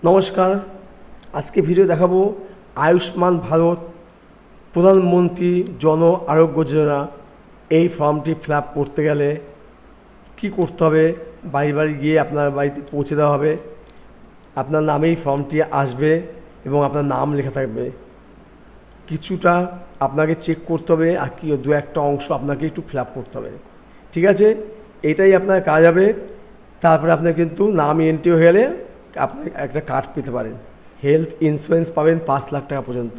নমস্কার। আজকে ভিডিও দেখাবো আয়ুষ্মান ভারত প্রধানমন্ত্রী জন আরোগ্য যোজনা এই ফর্মটি ফিল আপ করতে গেলে কী করতে হবে। বাড়ি বাড়ি গিয়ে আপনার বাড়িতে পৌঁছে দেওয়া হবে, আপনার নামেই ফর্মটি আসবে এবং আপনার নাম লেখা থাকবে। কিছুটা আপনাকে চেক করতে হবে আর কি দু একটা অংশ আপনাকে একটু ফিল আপ করতে হবে, ঠিক আছে? এটাই আপনার কাজ হবে। তারপরে আপনার কিন্তু নাম এন্ট্রি হয়ে গেলে আপনি একটা কার্ড পেতে পারেন, হেলথ ইন্স্যুরেন্স পাবেন 5 লাখ টাকা পর্যন্ত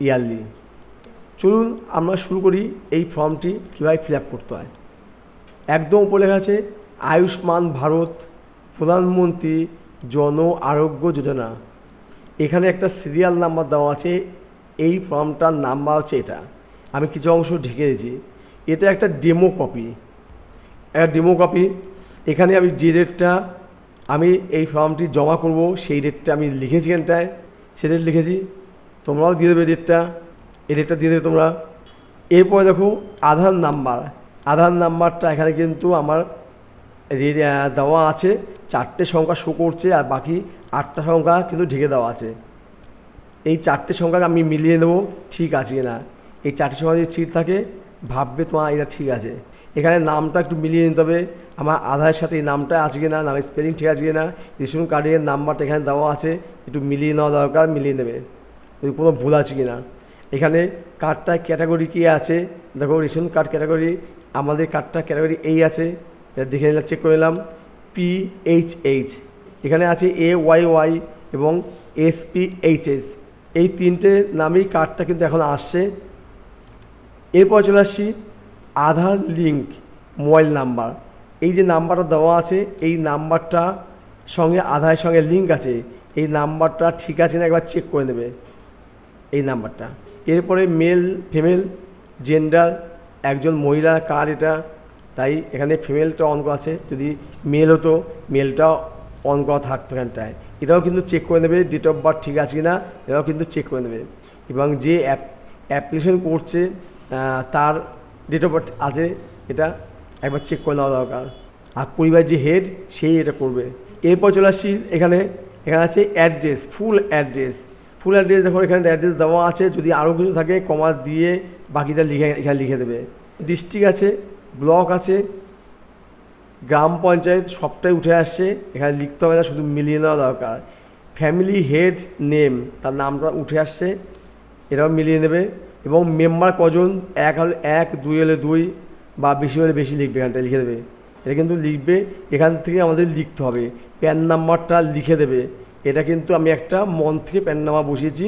ইয়ারলি। চলুন আমরা শুরু করি এই ফর্মটি কীভাবে ফিল আপ করতে হয়। একদম উপরে লেখা আছে আয়ুষ্মান ভারত প্রধানমন্ত্রী জন আরোগ্য যোজনা। এখানে একটা সিরিয়াল নাম্বার দেওয়া আছে, এই ফর্মটার নাম্বার হচ্ছে এটা। আমি কিছু অংশ ঢেকে দিয়েছি, এটা একটা ডেমো কপি, এখানে আমি যে ডেটটা আমি এই ফর্মটি জমা করব সেই ডেটটা আমি লিখেছি, এখানটায় সে ডেট লিখেছি। তোমরাও দিয়ে দেবে ডেটটা, এই ডেটটা দিয়ে দেবে তোমরা। এরপরে দেখো আধার নাম্বারটা এখানে কিন্তু আমার দেওয়া আছে, 4টে সংখ্যা শো করছে আর বাকি 8টা সংখ্যা কিন্তু ঢেকে দেওয়া আছে। এই 4টে সংখ্যাকে আমি মিলিয়ে নেবো ঠিক আছে কি না। এই 4টে সংখ্যা যদি ঠিক থাকে ভাববে তোমার এটা ঠিক আছে। এখানে নামটা একটু মিলিয়ে নিতে হবে, আমার আধারের সাথে এই নামটা আছে কি না, নামের স্পেলিং ঠিক আছে কি না, রেশন কার্ডের নাম্বারটা এখানে দেওয়া আছে, একটু মিলিয়ে নেওয়া দরকার, মিলিয়ে নেবে যদি কোনো ভুল আছে কি না। এখানে কার্ডটায় ক্যাটাগরি কী আছে দেখো, রেশন কার্ড ক্যাটাগরি, আমাদের কার্ডটা ক্যাটাগরি এই আছে, এটা দেখে নিলাম, চেক করে নিলাম। PHH এখানে আছে AYY এবং SPHS, এই 3টে নামেই কার্ডটা কিন্তু এখন আসছে। এরপর চলে আসছি আধার লিঙ্ক মোবাইল নাম্বার। এই যে নাম্বারটা দেওয়া আছে এই নাম্বারটা সঙ্গে আধারের সঙ্গে লিঙ্ক আছে, এই নাম্বারটা ঠিক আছে না একবার চেক করে নেবে এই নাম্বারটা। এরপরে মেল ফিমেল জেন্ডার, একজন মহিলার কার্ড এটা, তাই এখানে ফিমেলটা অন করা আছে, যদি মেল হতো মেলটা অন করা থাকতো এখানটায়, এটাও কিন্তু চেক করে নেবে ডেট অফ বার্থ ঠিক আছে কি না, এটাও কিন্তু চেক করে নেবে। এবং যে অ্যাপ্লিকেশন করছে তার ডেট অফ বার্থ আছে, এটা একবার চেক করে নেওয়া দরকার। আর পরিবারের যে হেড সেই এটা করবে। এরপর চলে আসছি এখানে আছে অ্যাড্রেস, ফুল অ্যাড্রেস দেখো এখানে অ্যাড্রেস দেওয়া আছে, যদি আরও কিছু থাকে কমা দিয়ে বাকিটা এখানে লিখে দেবে। ডিস্ট্রিক্ট আছে, ব্লক আছে, গ্রাম পঞ্চায়েত সবটাই উঠে আসছে, এখানে লিখতে হবে না, শুধু মিলিয়ে নেওয়া দরকার। ফ্যামিলি হেড নেম, তার নামটা উঠে আসছে, এটাও মিলিয়ে নেবে। এবং মেম্বার কজন, 1 হলে 1, 2 হলে 2 বা বেশি হলে বেশি লিখবে, এখানটায় লিখে দেবে। এটা কিন্তু লিখবে, এখান থেকে আমাদের লিখতে হবে। প্যান নাম্বারটা লিখে দেবে। এটা কিন্তু আমি একটা মন থেকে প্যান নাম্বার বসিয়েছি,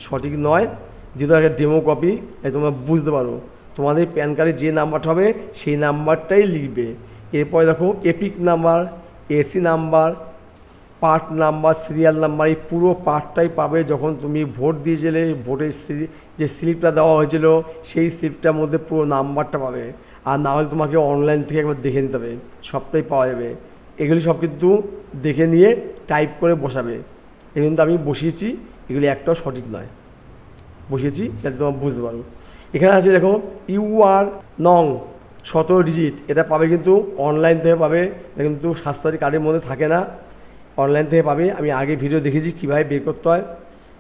সঠিক নয়, যেহেতু একটা ডেমো কপি, তাই তোমরা বুঝতে পারো। তোমাদের প্যান কার্ডে যে নাম্বারটা হবে সেই নাম্বারটাই লিখবে। এরপরে দেখো epic number, AC number, part number, serial number, এই পুরো পার্টটাই পাবে যখন তুমি ভোট দিয়েছিলে। ভোটের যে স্লিপটা দেওয়া হয়েছিল সেই স্লিপটার মধ্যে পুরো নাম্বারটা পাবে। আর না হলে তোমাকে অনলাইন থেকে একবার দেখে নিতে হবে, সবটাই পাওয়া যাবে। এগুলি সব কিন্তু দেখে নিয়ে টাইপ করে বসাবে। এই কিন্তু আমি বসিয়েছি, এগুলি একটাও সঠিক নয়, বসিয়েছি যাতে তোমরা বুঝতে পারো। এখানে আছে দেখো UR নং 17 ডিজিট, এটা পাবে কিন্তু অনলাইন থেকে পাবে, এটা কিন্তু স্বাস্থ্যসাথী কার্ডের মধ্যে থাকে না, অনলাইন থেকে পাবে। আমি আগে ভিডিও দেখেছি কীভাবে বের করতে হয়।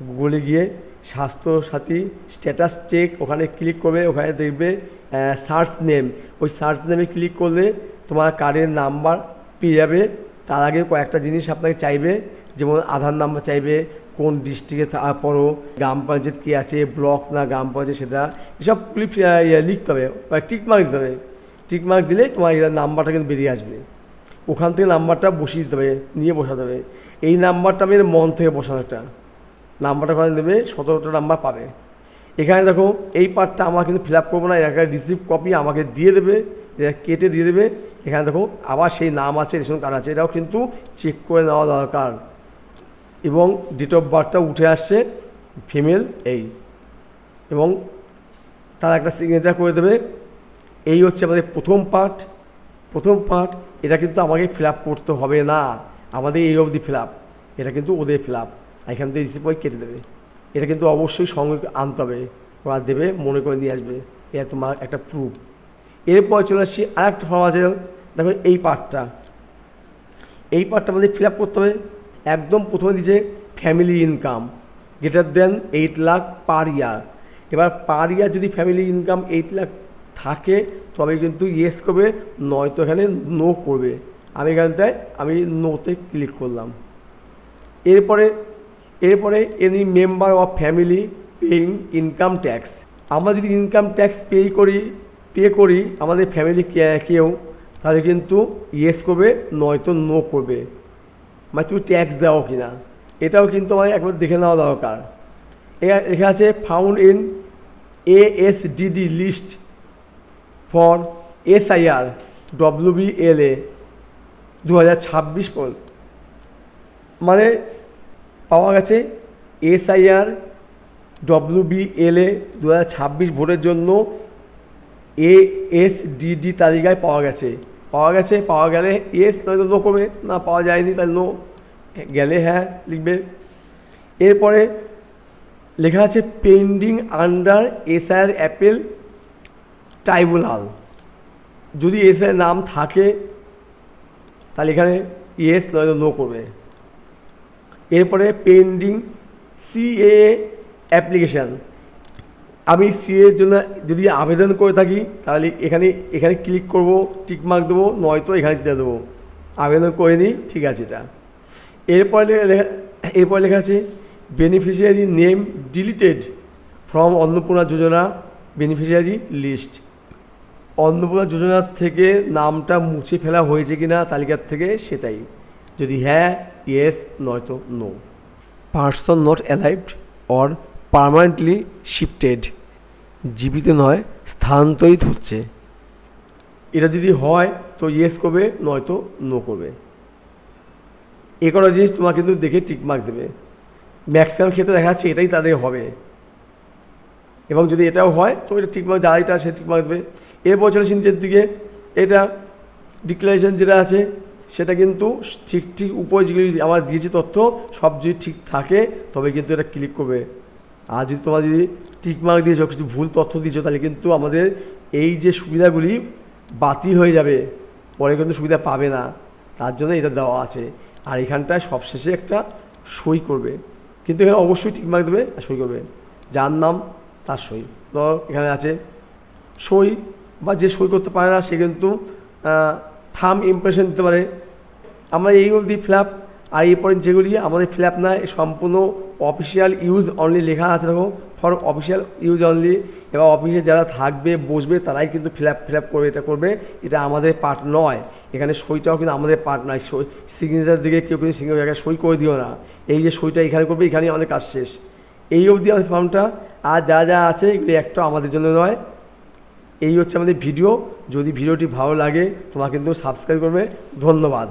গুগলে গিয়ে স্বাস্থ্যসাথী স্ট্যাটাস চেক, ওখানে ক্লিক করবে, ওখানে দেখবে সার্চ নেম, ওই সার্চ নেমে ক্লিক করলে তোমার কার্ডের নাম্বার পেয়ে যাবে। তার আগে কয়েকটা জিনিস আপনাকে চাইবে, যেমন আধার নাম্বার চাইবে, কোন ডিস্ট্রিক্টে পড়ো, গ্রাম পঞ্চায়েত কী আছে, ব্লক না গ্রাম পঞ্চায়েত, সেটা এসব লিখতে হবে, টিকমার্ক দিতে হবে। টিকমার্ক দিলে তোমার এটা নাম্বারটা কিন্তু বেরিয়ে আসবে। ওখান থেকে নাম্বারটা বসিয়ে দিতে হবে, নিয়ে বসাতে হবে। এই নাম্বারটা আমি মন থেকে বসানো, একটা নাম্বারটা ওখানে দেবে, 17টা নাম্বার পাবে। এখানে দেখো এই পার্টটা আমার কিন্তু ফিল আপ করবো না, একটা রিসিপ্ট কপি আমাকে দিয়ে দেবে, এটা কেটে দিয়ে দেবে। এখানে দেখো আবার সেই নাম আছে, রেশন কার্ড আছে, এটাও কিন্তু চেক করে নেওয়া দরকার। এবং ডেট অফ বার্থটা উঠে আসছে ফিমেল এই, এবং তার একটা সিগনেচার করে দেবে। এই হচ্ছে আমাদের প্রথম পার্ট। এটা কিন্তু আমাকে ফিল আপ করতে হবে না, আমাদের এই অবধি ফিল আপ, এটা কিন্তু ওদের ফিল আপ। এখান থেকে রিসিপ্ট বই কেটে দেবে। এটা কিন্তু অবশ্যই সঙ্গে আনতে হবে, ওরা দেবে, মনে করে নিয়ে আসবে, এটা তোমার একটা প্রুফ। এরপর চলে আসছি আর একটা ফর্ম আছে, দেখো এই পার্টটা আমাদের ফিল আপ করতে হবে। একদম প্রথমে দিয়েছে family income greater than 8 lakh per year. এবার পার ইয়ার যদি ফ্যামিলি ইনকাম 8 লাখ থাকে তবে কিন্তু ইয়েস করবে, নয়তো এখানে নো করবে। আমি এখানটায় আমি নোতে ক্লিক করলাম। এরপরে any member of family paying income tax, আমরা যদি ইনকাম ট্যাক্স পে করি আমাদের ফ্যামিলি কেউ, তাহলে কিন্তু ইয়েস করবে, নয়তো নো করবে। মানে তুমি ট্যাক্স দাও কি না এটাও কিন্তু আমার একবার দেখে নেওয়া দরকার। এখানে আছে found in ASDD list for SIR WBLA 2026 মানে পাওয়া গেছে SIR WBLA 2026 ভোটের জন্য ASDD তালিকায় পাওয়া গেলে ইয়েস, নয়তো নো করবে। না পাওয়া যায়নি তাহলে নো, গেলে হ্যাঁ লিখবে। এরপরে লেখা আছে pending under SIR Apple tribunal, যদি SIR নাম থাকে তাহলে এখানে ইয়েস, নয়তো নো করবে। এরপরে পেন্ডিং CAA অ্যাপ্লিকেশান, আমি CAA জন্য যদি আবেদন করে থাকি তাহলে এখানে ক্লিক করব, টিকমার্ক দেবো, নয়তো এখানে দিয়ে দেবো আবেদন করে নিই, ঠিক আছে এটা। এরপরে লেখা আছে beneficiary name deleted from Annapurna Yojana beneficiary list, অন্নপূর্ণা যোজনার থেকে নামটা মুছে ফেলা হয়েছে কিনা তালিকার থেকে সেটাই, যদি হ্যাঁ ইয়েস, নয়তো no. Person not alived or permanently shifted, জীবিত নয় স্থানান্তরিত হচ্ছে, এটা যদি হয় তো ইয়েস করবে, নয়তো নো করবে। এ কটা জিনিস তোমার কিন্তু দেখে টিকমার্ক দেবে। ম্যাক্সিমাম ক্ষেত্রে দেখা যাচ্ছে এটাই তাদের হবে, এবং যদি এটাও হয় তো এটা টিকমার্ক, যারা এটা সে টিকমার্ক দেবে। এরপর চলে নিচের দিকে, এটা ডিক্লারেশন যেটা আছে সেটা কিন্তু ঠিক উপরে যেগুলি আমার দিয়েছি তথ্য সব যদি ঠিক থাকে তবে কিন্তু এটা ক্লিক করবে। আর যদি তোমার যদি টিকমার্ক দিয়েছো, কিছু ভুল তথ্য দিয়েছো, তাহলে কিন্তু আমাদের এই যে সুবিধাগুলি বাতিল হয়ে যাবে, পরে কিন্তু সুবিধা পাবে না, তার জন্য এটা দেওয়া আছে। আর এখানটায় সবশেষে একটা সই করবে, কিন্তু এখানে অবশ্যই টিকমার্ক দেবে আর সই করবে, যার নাম তার সই। তো এখানে আছে সই, বা যে সই করতে পারে না সে কিন্তু থাম ইমপ্রেশন দিতে পারে। আমরা এইগুলো দিই ফিল-আপ, আর এরপরে যেগুলি আমাদের ফিল-আপ না সম্পূর্ণ অফিসিয়াল ইউজ অনলি লেখা আছে, দেখো ফর অফিসিয়াল ইউজ অনলি। এবার অফিসে যারা থাকবে বসবে তারাই কিন্তু ফিল-আপ করবে, এটা আমাদের পার্ট নয়। এখানে সইটাও কিন্তু আমাদের পার্ট নয়। সিগনেচার দিকে কেউ কিন্তু সিগনেচার জায়গায় সই করে দিও না, এই যে সইটা এখানে করবে, এখানেই আমাদের কাজ শেষ। এই অবধি আমাদের ফর্মটা, আর যা আছে এগুলি একটাও আমাদের জন্য নয়। এই হচ্ছে আমাদের ভিডিও। যদি ভিডিওটি ভালো লাগে তোমার কিন্তু সাবস্ক্রাইব করবে। ধন্যবাদ।